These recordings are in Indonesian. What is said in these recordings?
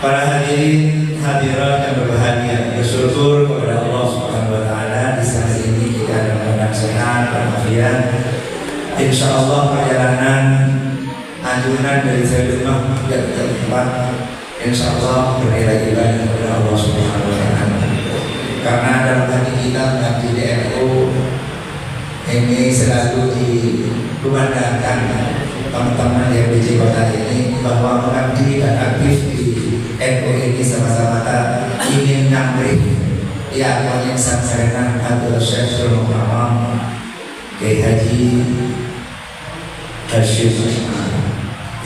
Para hadirin hadirat yang berbahagia, bersyukur kepada Allah Subhanahu wa taala di saat ini kita dalam keadaan sehat walafiat. Insyaallah perjalanan anjuran dari Sayyidina ke tempat insyaallah bernilai ibadah kepada Allah Subhanahu wa taala. Karena dalam hati kita mengabdi di NU ini selalu dikumandangkan teman-teman yang di kota ini bahwa mengabdi dan aktif di NU ini sama-sama ingin nyamri ya yang sangat Abdul Syekh Muhammad Kiai Haji Hashim.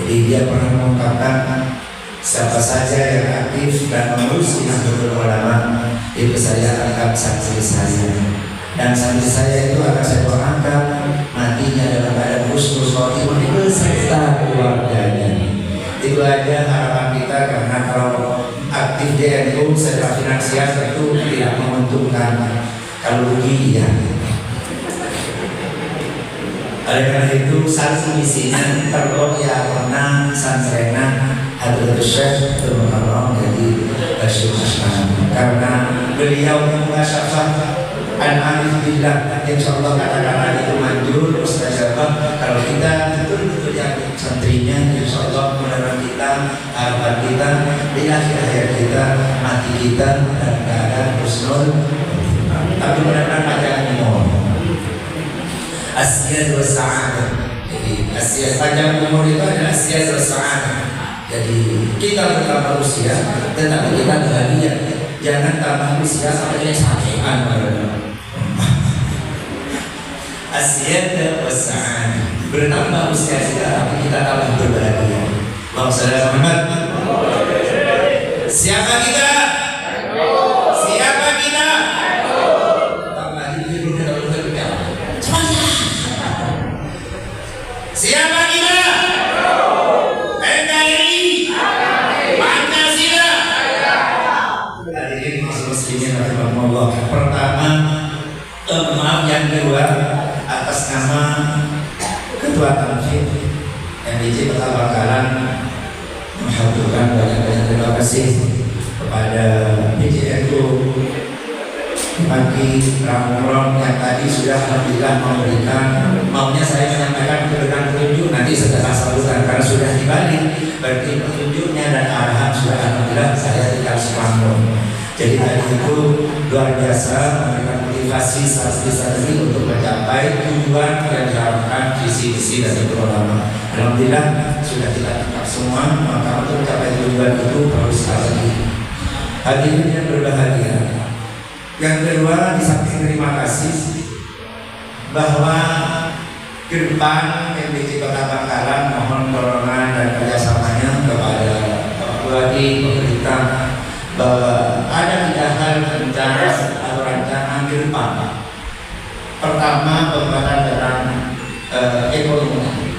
Jadi dia pernah mengungkapkan siapa saja yang aktif dan mengurusi Nahdlatul Ulama itu saya anggap saksi saya, dan saksi saya itu akan saya doakan matinya dalam keadaan husnul khotimah beserta keluarganya. Itu aja harapan kita, karena kalau aktif di NU secara finansial tentu tidak menguntungkan, kalau rugi ya. Oleh karena itu satu misinya terdoa menang santrena Hadratus Syekh Muhammad jadi Hashim Ash'ari, karena beliau mengasyafah an-alif billah, insyaallah kata-kata itu manjur mustajabah kalau kita betul-betul yakin santrinya. Insyaallah mudah-mudahan kita, harapan kita di akhir kita, mati kita dan keadaan husnul, tapi mudah-mudahan ada umur asyad wa sa'adah. Jadi asyad panjang umur itu adalah asyad wa sa'adah. Jadi kita bertambah usia tetapi kita bahagia, jangan tambah usia sampai kesakitan. Asyad wa sa'adah, bertambah usia kita tapi kita tambah berbahagia. Allahumma Muhammad. Siapa kita? Siapa kita? Tambah hidup kita bekerja. Semuanya. Siapa kita? NKRI, Pancasila. Hadirin muslimin rahimakumullah. Pertama, maaf yang kedua atas nama Ketua Tanfid MDC Kota Bangkalan mengaturkan banyak-banyak terima kasih kepada PJNU Bagi Ramron yang tadi sudah alhamdulillah memberikan, maunya saya menyampaikan dengan petunjuk nanti setelah sambutan karena sudah dibalik, berarti petunjuknya dan arahan sudah alhamdulillah saya tinggal separuh. Jadi tadi itu luar biasa memberikan motivasi santri-santri untuk mencapai tujuan yang diharapkan visi-visi dari ulama. Alhamdulillah sudah kita tangkap semua, maka untuk mencapai tujuan itu perlu strategi. Hadirin yang berbahagia, yang kedua di samping terima kasih bahwa ke depan MDC Kota Bangkalan mohon dorongan dan kerjasamanya kepada Bapak Bupati, pemerintah, bahwa ada 3 hal rencana atau rancangan ke depan. Pertama, pembangunan dalam ekonomi,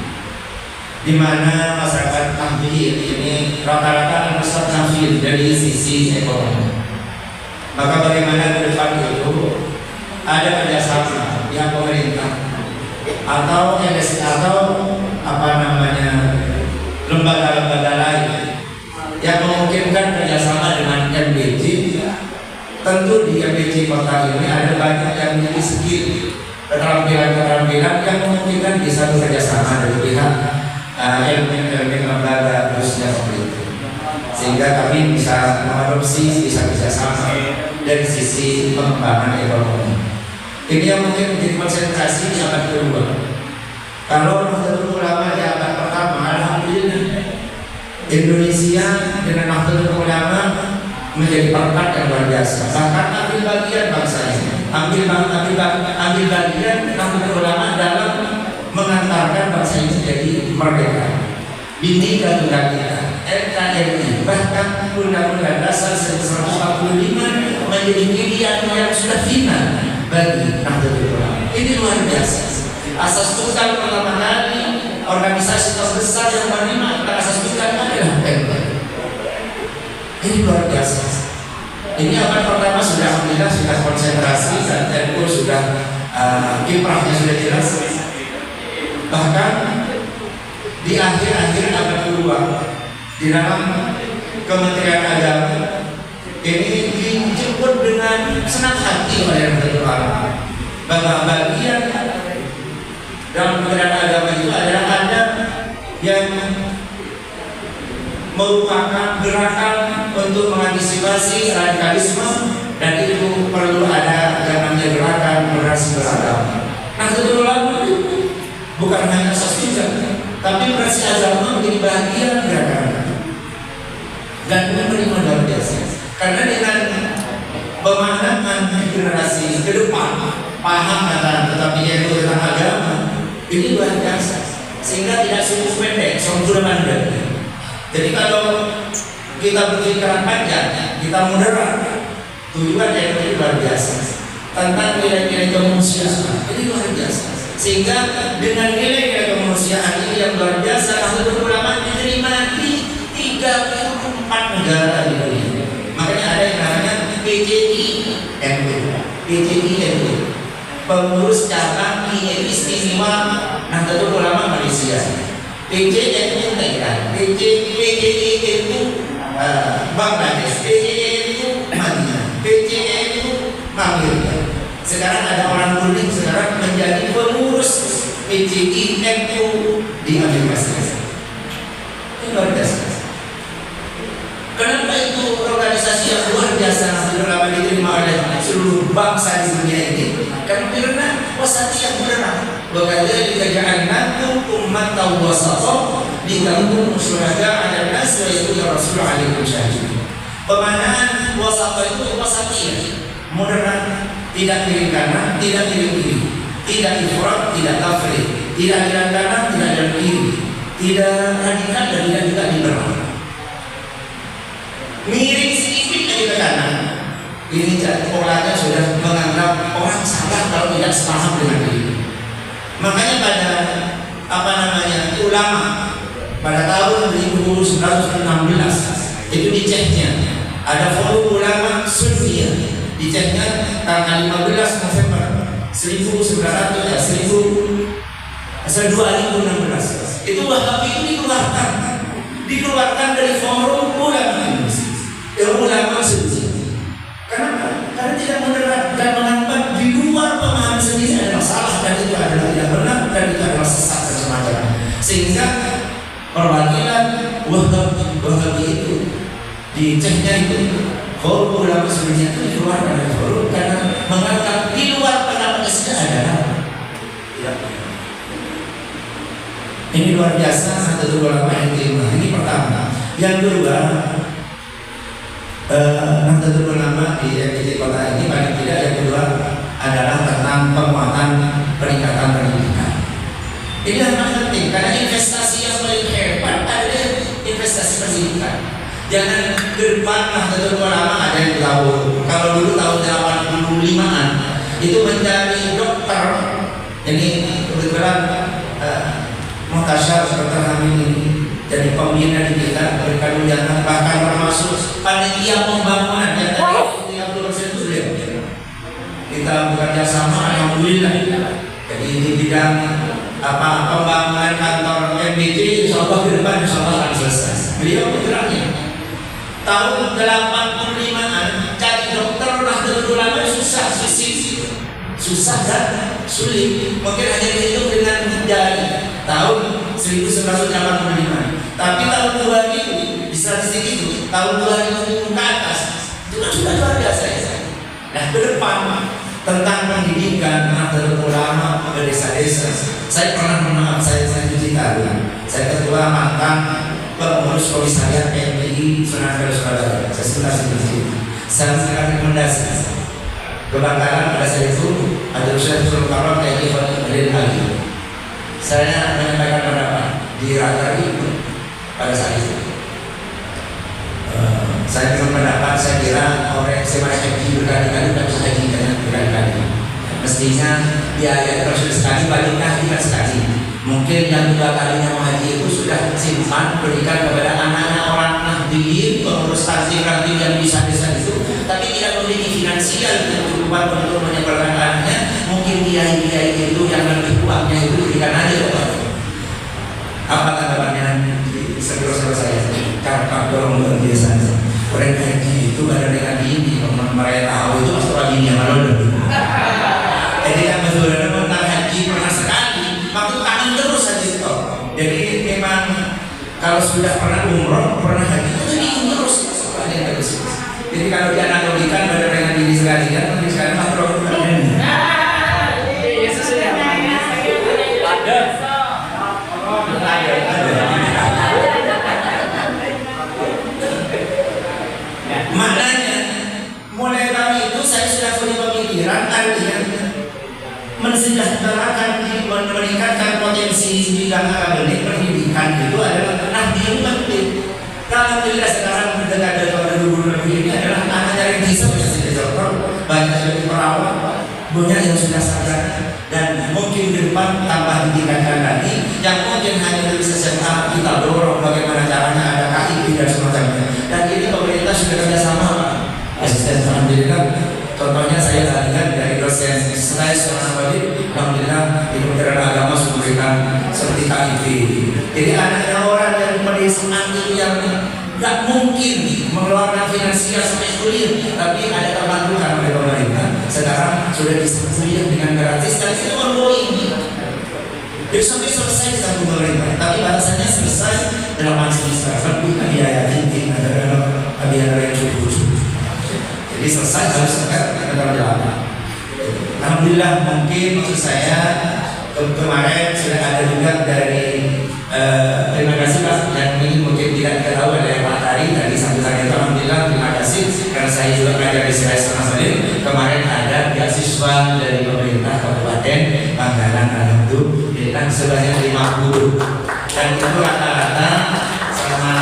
di mana masyarakat Nahdlatul ini rata-rata besar nafil dari sisi ekonomi. Maka bagaimana ke depan itu ada kerjasama pihak pemerintah atau lembaga-lembaga lain yang memungkinkan kerjasama dengan MDC. Tentu di MDC kota ini ada banyak yang memiliki skill, keterampilan yang memungkinkan bisa bekerjasama dengan pihak elemen lembaga khususnya seperti itu, sehingga kami bisa mengadopsi, bisa kerjasama dari sisi pengembangan ekonomi. Ini yang mungkin menjadi konsentrasi di abad kedua. Kalau Nahdlatul Ulama di abad pertama, alhamdulillah Indonesia dengan Nahdlatul Ulama menjadi perkat yang luar biasa. Bahkan ambil bagian bangsa ini, ambil bagian Nahdlatul Ulama dalam mengantarkan bangsa ini jadi merdeka. Bhinneka Tunggal Ika NKRI, bahkan Undang-Undang Dasar 1945 menjadi pilihan yang sudah final bagi Nahdlatul Ulama. Ini luar biasa. Asas tunggal pertama kali organisasi terbesar yang menerima asas tunggal adalah NKRI. Ini luar biasa. Ini abad pertama sudah alhamdulillah sudah konsentrasi dan NU sudah kiprahnya sudah jelas. Bahkan di akhir-akhir abad kedua di dalam Kementerian Agama ini dijemput dengan senang hati oleh Nahdlatul Ulama bahwa bagian dalam Kementerian Agama itu adalah ada yang merupakan gerakan untuk mengantisipasi radikalisme, dan itu perlu ada yang namanya gerakan moderasi beragama. Nahdlatul Ulama bukan hanya asas juga, tapi moderasi agama menjadi bagian gerakan dan menerima luar biasa. Karena dengan pemandangan generasi ke depan paham tetapi yaitu tentang agama ini luar biasa, sehingga tidak cukup pendek, sempurna mandek. Jadi kalau kita berpikiran panjang, kita moderat, tujuan yang luar biasa tentang nilai-nilai kemanusiaan ini luar biasa. Sehingga dengan nilai-nilai kemanusiaan ini yang luar biasa, Nahdlatul Ulama diterima di 34 negara di dunia. Makanya ada yang namanya PCI-MU, pengurus cabang istimewa Nahdlatul Ulama Malaysia. PCI-MU Thailand, PCI-MU Bangladesh, PCI-MU Madinah, PCI-MU Malaysia. Sekarang ada orang kuning sekarang menjadi pengurus PCI-MU di Amerika Serikat. Ini luar biasa. Kenapa itu organisasi yang luar biasa Nahdlatul Ulama diterima oleh seluruh bangsa di dunia ini? Karena wasatiyah benar. Wakadzalika ja'alnakum ummatan wasatan litakunu syuhada'a 'alan nas wa yakuna rasul 'alaikum syahida. Pemandangan wasata itu wasatiyah, moderat, tidak kiri kanan, tidak kiri, tidak ifrat, tidak tafrid, tidak kiri kanan, tidak jalan kiri, tidak radikal dan tidak juga liberal. Miring sedikit dari ke kanan, ini polanya sudah menganggap orang salah kalau tidak sepaham dengan diri. Makanya pada ulama pada tahun 1916 itu di Ceknya ada forum ulama Sunniyah, di Ceknya tanggal 15 November 2016 itu Wahabi itu dikeluarkan dari forum ulama Indonesia. Ulama Sunniyah. Kenapa? Karena tidak moderat dan menganggap di luar pemahaman sendiri adalah salah, dan itu adalah tidak benar, dan itu adalah sesat dan semacamnya. Sehingga perwakilan Wahabi itu di Ceknya itu forum ulama Sunniyah itu dikeluarkan dari forum karena menganggap di luar pendapat Islam adalah tidak benar. Ini luar biasa Nahdlatul Ulama yang diterima. Ini pertama. Yang kedua, Nahdlatul Ulama di MPC kota ini paling tidak yang kedua adalah tentang penguatan peningkatan pendidikan. Ini yang paling penting karena investasi yang paling hebat adalah investasi pendidikan. Jangan ke depan Nahdlatul Ulama ada yang tahu. Kalau dulu tahun 85-an itu menjadi dokter. Ini kebetulan Muhtasyar Dr. Hamid ini jadi pembina di kita, berikan ujangan, bahkan termasuk panitia pembangunan yang tadi 30% itu beliau. Kita bekerja sama, alhamdulillah. Jadi di bidang pembangunan kantor MBC, insya Allah ke depan insya Allah akan selesai. Beliau bergeraknya. Tahun 85-an jadi dokter Nahdlatul Ulama susah dan sulit. Mungkin hanya dihitung dengan jari. Tahun 1985. Tapi tahun 2000 di statistik itu tahun 2000 ke atas itu kan sudah luar biasa ya. Nah ke depan tentang pendidikan Nahdlatul Ulama ke desa-desa. Saya pernah saya cerita, saya ketua mantan pengurus komisariat MPI Sunan Kalijaga Surabaya. Saya sudah saya memberikan rekomendasi kebakaran pada saat itu ada usaha Sulkarwan kayak Ivan lagi. Saya menyampaikan pendapat di raker itu pada saat itu. Saya berpendapat, saya kira orang SMA FG berkali-kali tidak bisa haji dengan berkali-kali. Mestinya biaya terus sekali, baliknya tidak sekali. Mungkin yang 2 kalinya mau haji itu sudah simpan berikan kepada anak-anak orang Nahdliyin, pengurus ranting-ranting yang bisa desa itu, tapi tidak memiliki finansial kecukupan untuk menyebarkan anaknya. Mungkin kiai-kiai itu yang lebih uangnya itu diberikan aja kepada. Apa tanggapannya di saudara saya? karena dorong luar biasa. Orang haji itu ada dengan ini, mereka tahu itu pasti lagi yang lalu. Jadi kan sebenarnya tentang haji pernah sekali, waktu kangen terus haji itu. Jadi memang kalau sudah pernah umroh, pernah haji itu ingin terus. Jadi kalau dianalogikan pada dengan diri sekalian, nanti sekalian makro maknanya mulai tahun itu saya sudah punya pemikiran artinya mensejahterakan, meningkatkan potensi bidang akademik pendidikan itu adalah yang penting. Alhamdulillah sekarang dengan ada guru ini adalah anak yang bisa menjadi dokter, banyak yang perawat, banyak yang sudah sadar, dan mungkin di depan tambah ditingkatkan lagi. Yang mungkin hanya dari SMA kita dorong bagaimana caranya ada KIP dan semacamnya. Dan ini pemerintah sudah kerjasama, asisten alhamdulillah. Contohnya saya lihat dari dosen saya seorang wajib, alhamdulillah di Kementerian Agama sudah memberikan seperti KIP. Jadi ada orang yang pedesaan itu yang nggak mungkin mengeluarkan finansial sampai kuliah, tapi ada terbantukan oleh pemerintah. Sekarang sudah bisa kuliah dengan gratis dan itu ongoing. Jadi sampai selesai di satu pemerintah, tapi batasannya selesai dalam semester. Tapi biaya tinggi ada yang cukup. Jadi selesai harus segera jalan. Alhamdulillah mungkin maksud saya kemarin sudah ada juga dari terima kasih Pak yang ini mungkin tidak diketahui oleh Pak tadi sambutannya. Alhamdulillah terima kasih karena saya juga belajar di Serasan kemarin ada beasiswa dari pemerintah Kabupaten Bangkalan alhamdulillah sebanyak 50 dan itu rata-rata sama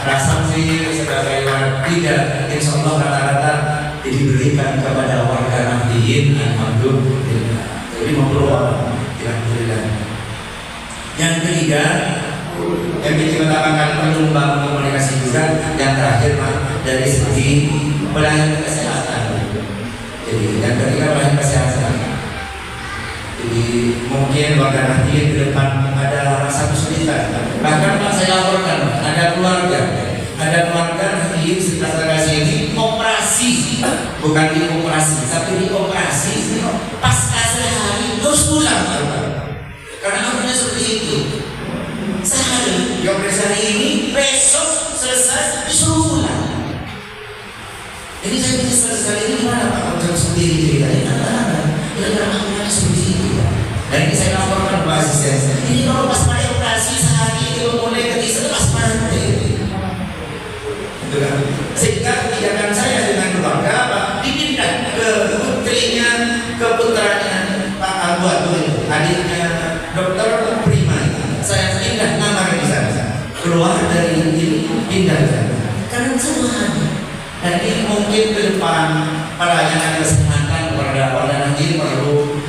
Rasamsir sebagai warga insya Allah rata-rata diberikan kepada warga Nahdiyin alhamdulillah. Jadi 50 orang alhamdulillah. Yang ketiga, MPT menambahkan perlu membangun komunikasi juga. Yang terakhir Pak, dari segi pelayanan kesehatan. Jadi yang ketiga pelayanan kesehatan. Jadi mungkin warga Nahdiyin ke depan ada rasa kesulitan. Bahkan Pak saya laporkan ada keluarga Nahdiyin sekitar sini operasi, bukan dioperasi, tapi dioperasi pasca sehari harus pulang. Karena akhirnya seperti itu. Sehari dioperasi hari ini, besok selesai disuruh pulang. Jadi saya pikir sekali ini gimana Pak? Kalau seperti ini ceritanya ada. Kira-kira akhirnya seperti itu. Dan ini saya laporkan ke asisten. Ini kalau pas pada operasi sehari itu mulai ketika pas pada sehingga kebijakan saya dengan keluarga Pak dipindah ke putrinya, ke putranya Pak Albuatul, adiknya Dokter Prima. Saya pindah nama di sana, keluar dari ini pindah ke sana. Karena semua ada. Dan ini mungkin ke depan pelayanan kesehatan warga nanti perlu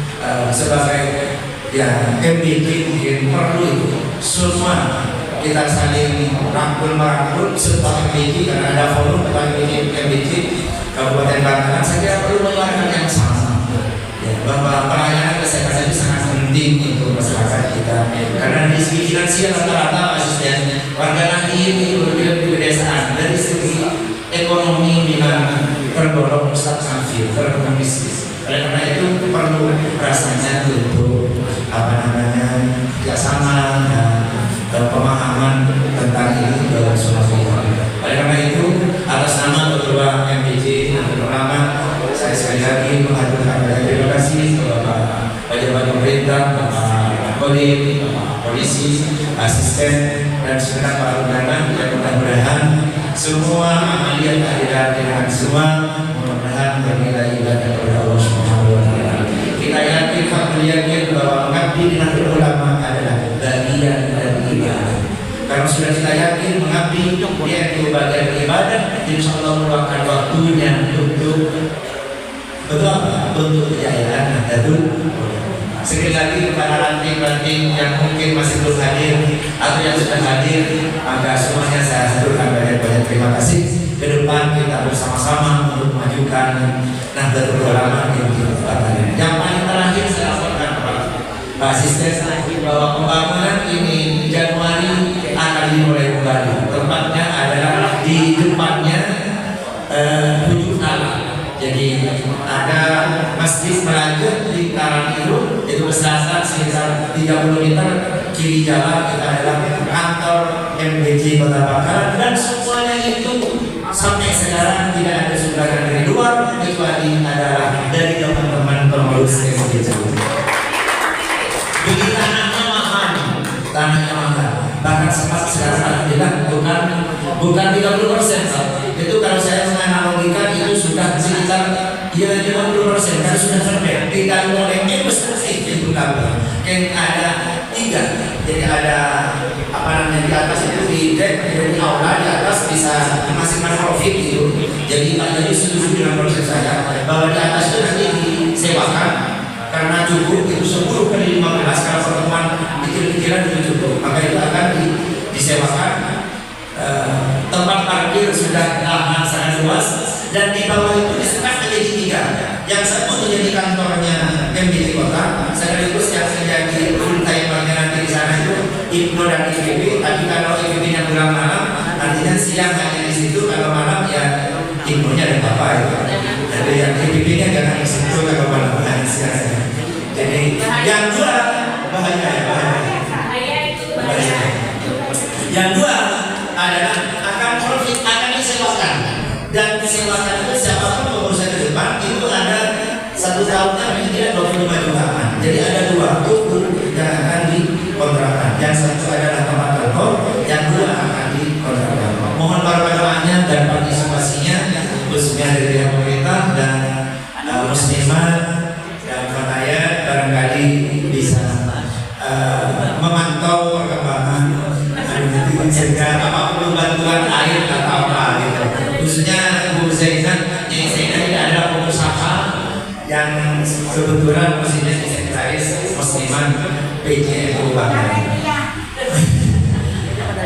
sebagai ya MBT mungkin perlu itu semua. Kita saling merangkul serta MBT karena ada forum MBT Kabupaten Bangkalan. Saya kira perlu menyuarakan yang sama ya, bahwa pelayanan kesehatan itu sangat penting untuk masyarakat kita karena dari segi finansial rata-rata asisten warga Nahdiyin itu berbeda di pedesaan. Dari segi ekonomi memang tergolong substansial, tergolong miskin. Oleh karena itu perlu rasanya untuk kerjasama dan pemahaman tentang ini dalam Sulawesi. Oleh karena itu atas nama Ketua MPJ pertama saya sekali lagi mengaturkan terima kasih kepada pejabat pemerintah, Bapak Kodim, Bapak Polisi, asisten dan segenap para undangan yang mudah-mudahan semua amaliyat hadirat dengan semua mudah-mudahan bernilai ibadah kepada Allah Subhanahu wa taala. Kita yakin bahwa mengabdi di Nahdlatul Ulama adalah bagian dari ibadah. Karena sudah kita yakin mengabdi dia itu bagian dari ibadah, insya Allah meluangkan waktunya untuk kejayaan Nahdlatul Ulama. Sekali lagi kepada ranting-ranting yang mungkin masih belum hadir atau yang sudah hadir, maka semuanya saya haturkan banyak-banyak terima kasih. Ke depan kita bersama-sama untuk memajukan Nahdlatul Ulama yang kita. Yang paling terakhir saya laporkan kepada Pak Asisten bahwa pembangunan ini Januari akan dimulai kembali. Tempatnya adalah Masjid Melayu di Karangbiru itu berselatan sekitar 30 meter kiri jalan itu adalah kantor MBC Kota Bangkalan, dan semuanya itu sampai sekarang tidak ada sumbangan dari luar kecuali adalah dari teman-teman pengurus MBC. Bagi tanahnya mahal, bahkan sempat sekarang bilang bukan 30%, itu kalau saya menganalogikan itu sudah sekitar ya 50%, karena sudah sampai dikali oleh investasi itu yang ada 3, jadi ada apa namanya di atas itu di deck, di aula di atas bisa masing-masing profit gitu. Jadi Pak Jadi setuju dengan proses saya bahwa di atas itu nanti disewakan karena cukup itu 10 kali 15 kalau pertemuan kecil-kecilan itu cukup, maka itu akan disewakan. Tempat parkir sudah lahan sangat luas, dan di bawah itu disekat menjadi 3. Yang satu menjadi kantornya MBC Kota, sekaligus yang menjadi full timernya nanti di sana itu IPNO dan IPB. Tapi kalau IPB-nya pulang malam, artinya siang hanya di situ, kalau malam ya IPNO-nya ada apa itu. Jadi yang IPB-nya jangan di situ kalau malam hanya siang. Jadi yang dua bahaya. Yang dua adalah akan profit, akan disewakan, dan disewakan itu siapapun pengurusnya ke depan itu ada 1 tahunnya paling tidak 25 jutaan. Jadi ada 2 tubuh yang akan dikontrakkan. Yang satu adalah tempat kantor, yang 2 akan dikontrakkan. Mohon para doanya dan partisipasinya khususnya dari pihak pemerintah dan muslimat dan fatayat barangkali bisa memantau perkembangan sehingga apapun bantuan air atau apa gitu. Khususnya Bu Zainab, yang Zainab ini adalah pengusaha yang kebetulan posisinya sekretaris musliman PJMU Bangkalan.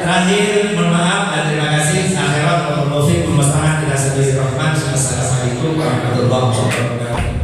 Terakhir, mohon maaf dan terima kasih. Akhirat wa taufiq wa musta'an ila sabili rahman. Wassalamualaikum warahmatullahi wabarakatuh.